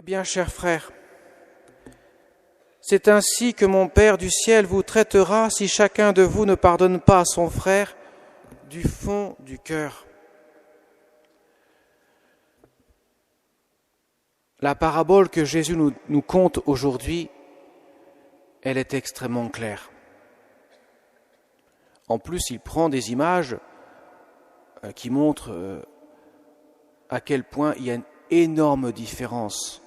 Eh bien, chers frères, c'est ainsi que mon Père du ciel vous traitera si chacun de vous ne pardonne pas à son frère du fond du cœur. La parabole que Jésus nous conte aujourd'hui, elle est extrêmement claire. En plus, il prend des images qui montrent à quel point il y a une énorme différence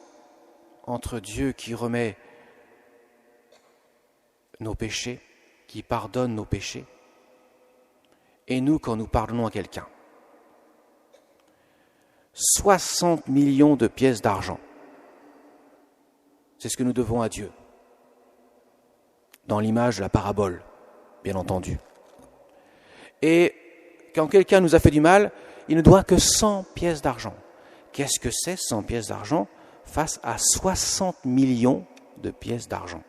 entre Dieu qui remet nos péchés, qui pardonne nos péchés, et nous quand nous pardonnons à quelqu'un. 60 millions de pièces d'argent. C'est ce que nous devons à Dieu. Dans l'image de la parabole, bien entendu. Et quand quelqu'un nous a fait du mal, il ne doit que 100 pièces d'argent. Qu'est-ce que c'est 100 pièces d'argent face à 60 millions de pièces d'argent?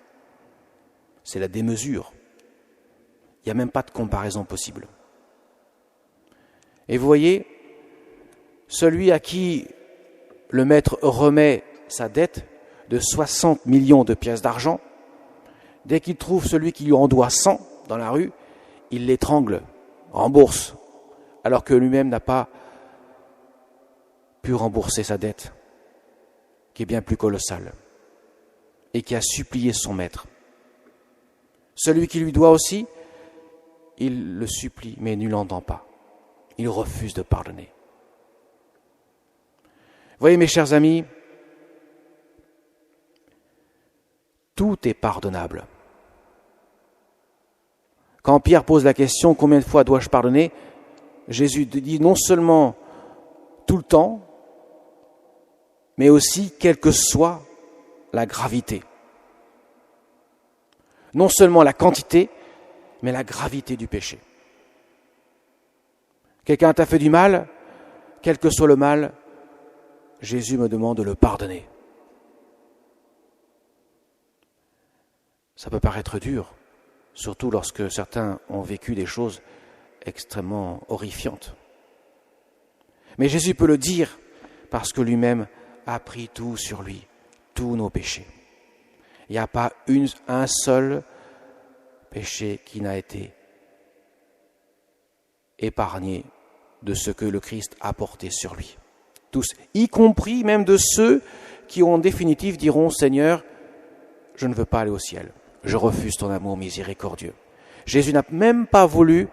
C'est la démesure. Il n'y a même pas de comparaison possible. Et vous voyez, celui à qui le maître remet sa dette de 60 millions de pièces d'argent, dès qu'il trouve celui qui lui en doit 100 dans la rue, il l'étrangle, rembourse, alors que lui-même n'a pas pu rembourser sa dette, qui est bien plus colossale, et qui a supplié son maître. Celui qui lui doit aussi, il le supplie, mais il ne l'entend pas. Il refuse de pardonner. Vous voyez, mes chers amis, tout est pardonnable. Quand Pierre pose la question « Combien de fois dois-je pardonner ?», Jésus dit non seulement tout le temps, mais aussi quelle que soit la gravité. Non seulement la quantité, mais la gravité du péché. Quelqu'un t'a fait du mal, quel que soit le mal, Jésus me demande de le pardonner. Ça peut paraître dur, surtout lorsque certains ont vécu des choses extrêmement horrifiantes. Mais Jésus peut le dire parce que lui-même a pris tout sur lui, tous nos péchés. Il n'y a pas un seul péché qui n'a été épargné de ce que le Christ a porté sur lui. Tous, y compris même de ceux qui en définitive diront « Seigneur, je ne veux pas aller au ciel, je refuse ton amour miséricordieux ». Jésus n'a même pas voulu,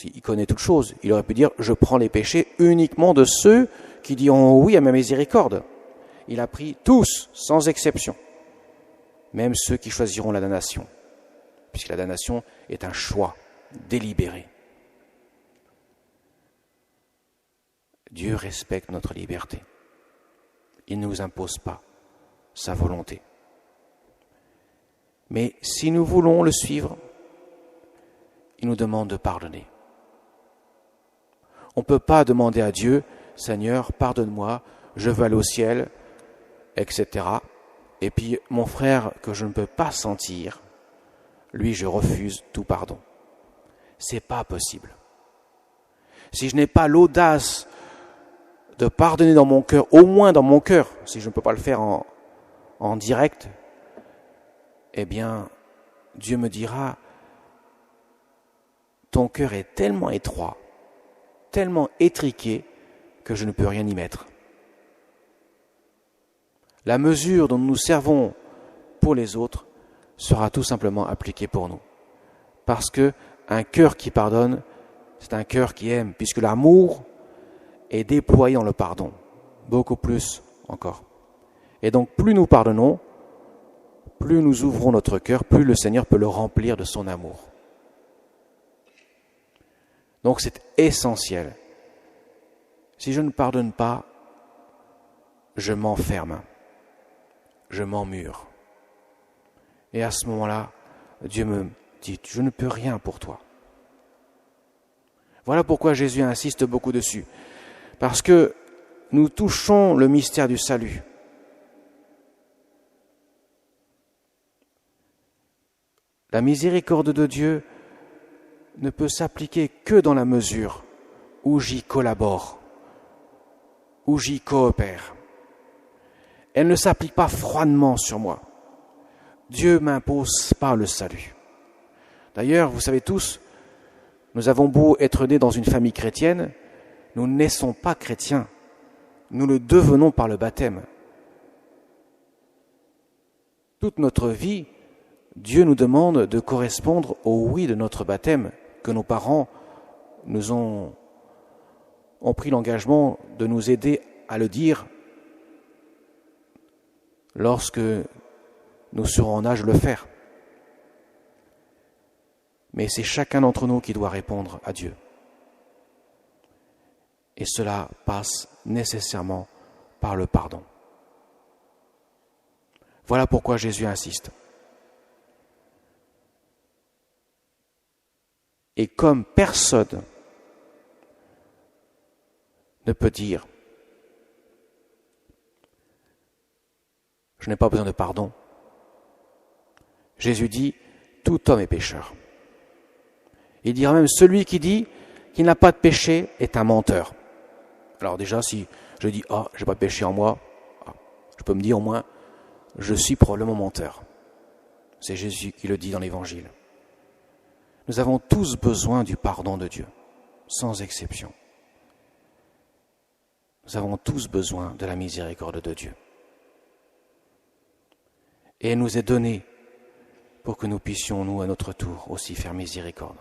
il connaît toutes choses, il aurait pu dire « Je prends les péchés uniquement de ceux qui diront oui à ma miséricorde ». Il a pris tous, sans exception, même ceux qui choisiront la damnation, puisque la damnation est un choix délibéré. Dieu respecte notre liberté. Il ne nous impose pas sa volonté. Mais si nous voulons le suivre, il nous demande de pardonner. On ne peut pas demander à Dieu, Seigneur, pardonne-moi, je veux aller au ciel, etc. Et puis mon frère que je ne peux pas sentir, lui je refuse tout pardon. C'est pas possible. Si je n'ai pas l'audace de pardonner dans mon cœur, au moins dans mon cœur, si je ne peux pas le faire en direct, eh bien, Dieu me dira, ton cœur est tellement étroit, tellement étriqué, que je ne peux rien y mettre. La mesure dont nous nous servons pour les autres sera tout simplement appliquée pour nous. Parce que un cœur qui pardonne, c'est un cœur qui aime, puisque l'amour est déployé dans le pardon, beaucoup plus encore. Et donc, plus nous pardonnons, plus nous ouvrons notre cœur, plus le Seigneur peut le remplir de son amour. Donc, c'est essentiel. Si je ne pardonne pas, je m'enferme, je m'emmure. Et à ce moment-là, Dieu me dit, je ne peux rien pour toi. Voilà pourquoi Jésus insiste beaucoup dessus. Parce que nous touchons le mystère du salut. La miséricorde de Dieu ne peut s'appliquer que dans la mesure où j'y collabore, où j'y coopère. Elle ne s'applique pas froidement sur moi. Dieu m'impose pas le salut. D'ailleurs, vous savez tous, nous avons beau être nés dans une famille chrétienne, nous ne naissons pas chrétiens. Nous le devenons par le baptême. Toute notre vie, Dieu nous demande de correspondre au oui de notre baptême, que nos parents nous ont pris l'engagement de nous aider à le dire lorsque nous serons en âge de le faire. Mais c'est chacun d'entre nous qui doit répondre à Dieu. Et cela passe nécessairement par le pardon. Voilà pourquoi Jésus insiste. Et comme personne ne peut dire « Je n'ai pas besoin de pardon », Jésus dit « Tout homme est pécheur ». Il dira même « Celui qui dit qu'il n'a pas de péché est un menteur ». Alors déjà, si je dis « Ah, j'ai pas de péché en moi », je peux me dire au moins « Je suis probablement menteur ». C'est Jésus qui le dit dans l'Évangile. Nous avons tous besoin du pardon de Dieu, sans exception. Nous avons tous besoin de la miséricorde de Dieu. Et elle nous est donnée pour que nous puissions, nous, à notre tour, aussi faire miséricorde.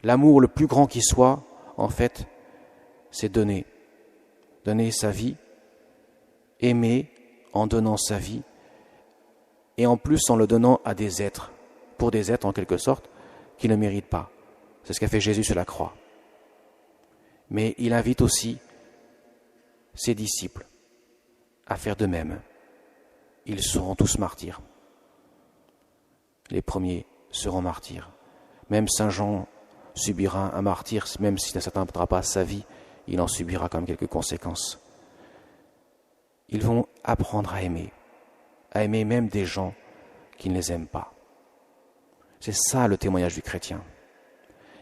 L'amour le plus grand qui soit, en fait, c'est donner. Donner sa vie, aimer en donnant sa vie, et en plus en le donnant à des êtres, pour des êtres en quelque sorte, qui ne méritent pas. C'est ce qu'a fait Jésus sur la croix. Mais il invite aussi ses disciples à faire de même. Ils seront tous martyrs. Les premiers seront martyrs. Même Saint Jean subira un martyr, même s'il ne s'atteindra pas à sa vie, il en subira quand même quelques conséquences. Ils vont apprendre à aimer même des gens qui ne les aiment pas. C'est ça le témoignage du chrétien.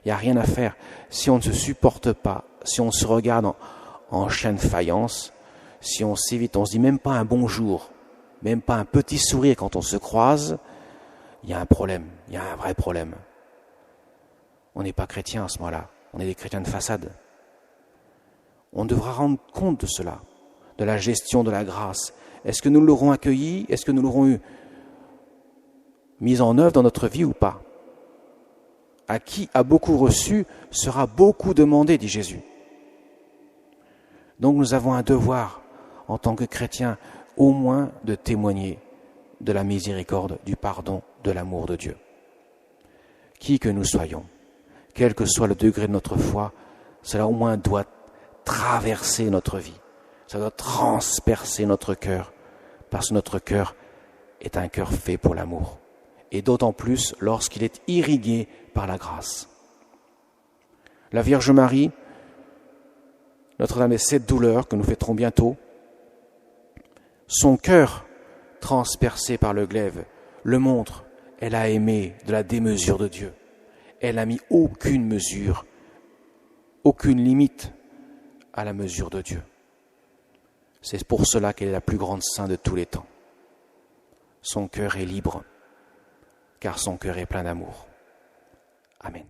Il n'y a rien à faire. Si on ne se supporte pas, si on se regarde en chien de faïence, si on s'évite, on se dit même pas un bonjour, même pas un petit sourire quand on se croise, il y a un problème, il y a un vrai problème. On n'est pas chrétien à ce moment-là, on est des chrétiens de façade. On devra rendre compte de cela, de la gestion de la grâce. Est-ce que nous l'aurons accueilli? Est-ce que nous l'aurons eu mise en œuvre dans notre vie ou pas? À qui a beaucoup reçu sera beaucoup demandé, dit Jésus. Donc nous avons un devoir, en tant que chrétiens, au moins de témoigner de la miséricorde, du pardon, de l'amour de Dieu. Qui que nous soyons, quel que soit le degré de notre foi, cela au moins doit traverser notre vie. Ça doit transpercer notre cœur, parce que notre cœur est un cœur fait pour l'amour. Et d'autant plus lorsqu'il est irrigué par la grâce. La Vierge Marie, Notre-Dame des Sept Douleurs, que nous fêterons bientôt, son cœur transpercé par le glaive le montre. Elle a aimé de la démesure de Dieu. Elle n'a mis aucune mesure, aucune limite à la mesure de Dieu. C'est pour cela qu'elle est la plus grande sainte de tous les temps. Son cœur est libre, car son cœur est plein d'amour. Amen.